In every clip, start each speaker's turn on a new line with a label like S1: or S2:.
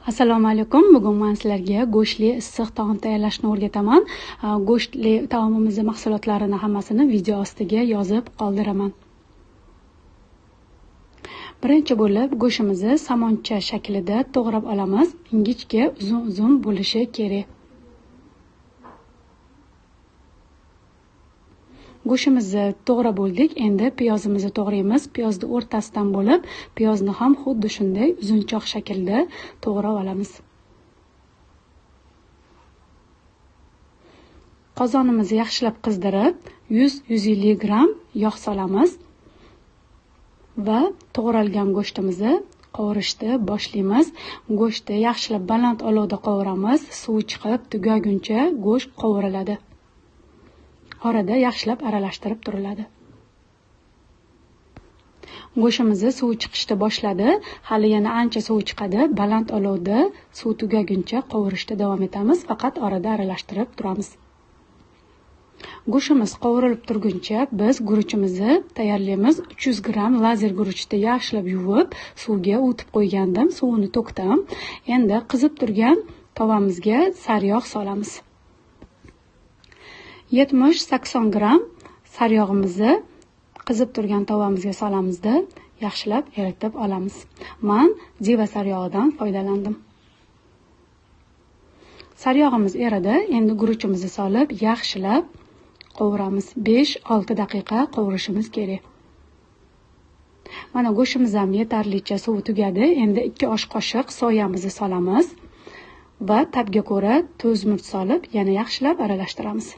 S1: Assalomu alaykum. Bugun men sizlarga go'shtli issiq taom tayyorlashni o'rgataman. Go'shtli taomimizning mahsulotlarini hammasini video ostiga yozib qoldiraman. Birinchi bo'lib go'shtimizni somoncha shaklida to'g'rab olamiz. Ingichka, uzun bo'lishi kerak. Go'shtimizni to'g'rab bo'ldik. Endi piyozimizni to'g'raymiz. Piyozni o'rtasidan bo'lib, piyozni ham xuddi shunday uzunchoq shaklda to'g'rab olamiz. Qozonimizni yaxshilab qizdirib, 100-150 gram yog' solamiz va to'g'ralgan go'shtimizni qovurishni boshlaymiz. Go'shtni yaxshilab baland olovda qovuramiz. Suv chiqib tugaguncha go'sht qovuriladi. Orada yaxshilab aralashtirib turiladi. Go'shtimizni suv chiqishni boshladi. Hali yana ancha suv chiqadi. Baland olovda suv tugaguncha qovurishda davom etamiz. Faqat orada aralashtirib turamiz. Go'shtimiz qovurilib turguncha biz guruchimizni tayyorlaymiz. 300 gram lazer guruchni yaxshilab yuvib, suvga o'tib qo'ygandim. Suvini to'kdim. Endi qizib turgan tovamizga sariyog' solamiz. 70-80 gram sariyog'imizni qizib turgan tovamizga solamizda yaxshilab eritib olamiz. Men ziva sariyog'idan foydalandim. Sariyog'imiz eridi. Endi guruchimizni solib yaxshilab qovuramiz. 5-6 daqiqa qovurishimiz kerak. Mana go'shtimiz ham yetarlicha suvi tugadi. Endi 2 osh qoshiq soyamizni solamiz va tabga ko'ra tuz, murch solib yana yaxshilab aralashtiramiz.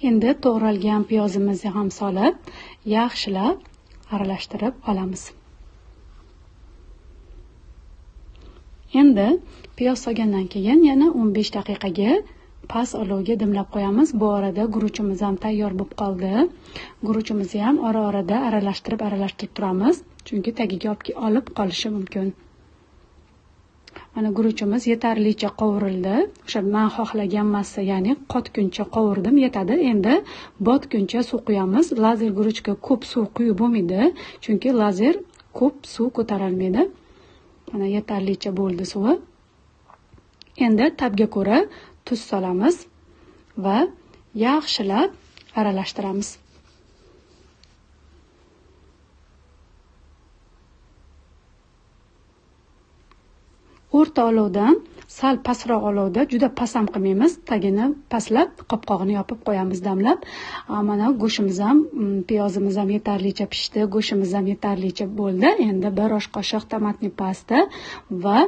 S1: Endi to'g'ralgan piyozimizni ham solib, yaxshilab aralashtirib olamiz. Endi piyoz solgandan keyin yana 15 daqiqaga past olovga dimlab qo'yamiz. Bu orada guruchimiz ham tayyor bo'lib qoldi. Guruchimizni ham ora-orada aralashtirib turamiz, chunki tagiga olib qolishi mumkin. Mana guruchimiz yetarlicha qovurildi. O'sha men xohlagan massa, ya'ni qotguncha qovurdim, yetadi. Endi botguncha suv quyamiz. Lazer guruchga ko'p suv quyib bo'lmaydi, chunki lazer ko'p suv ko'tarolmaydi. Mana yetarlicha bo'ldi suvi. Endi tabga ko'ra tuz solamiz va yaxshilab aralashtiramiz. O'rta olovdan sal pastroq olovda, juda past ham qilmaymiz, tagini pastlab, qopqog'ini yopib qo'yamiz damlab. Mana go'shtimiz ham, piyozimiz ham yetarlicha pishdi, go'shtimiz ham yetarlicha bo'ldi. Endi 1 osh qoshiq tomatli pasta va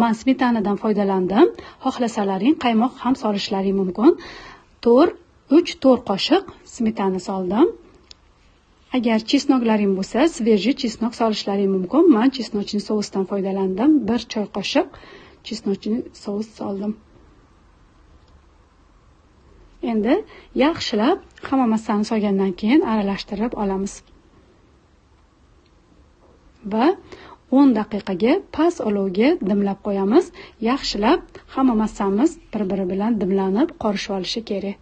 S1: men smetanadan foydalandim. Xohlasalaring qaymoq ham solishlaring mumkin. 3-4 qoshiq smetana soldim. Agar chesnoklaring bo'lsa, sveji chesnok solishlaring mumkin. Men chesnochli sousdan foydalandim. 1 choy qoshiq chesnochli sous soldim. Endi yaxshilab hamma massani solgandan keyin aralashtirib olamiz. Va 10 daqiqaga past olovga dimlab qo'yamiz. Yaxshilab hamma massamiz bir-biri bilan dimlanib, qorishib olishi kerak.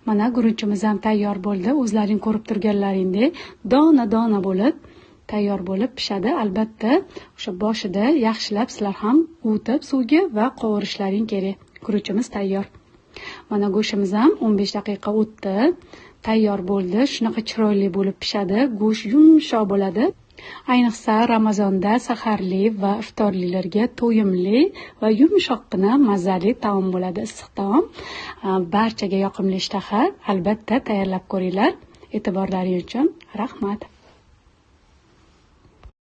S1: Mana guruchimiz ham tayyor bo'ldi. O'zlaring ko'rib turganlaringdek dona-dona bo'lib tayyor bo'lib pishadi. Albatta, o'sha boshida yaxshilab sizlar ham o'tib suvga va qovurishlaring kerak. Guruchimiz tayyor. Mana go'shtimiz ham 15 daqiqa o'tdi. Tayyor bo'ldi. Shunaqa chiroyli bo'lib pishadi. Go'sht yumshoq bo'ladi. Ayniqsa Ramazonda saharli va iftorlilarga to'yimli va yumshoqqina mazali taom bo'ladi, issiq taom. Barchaga yoqimli ishtaha. Albatta tayyorlab ko'ringlar. E'tiborlaringiz uchun rahmat.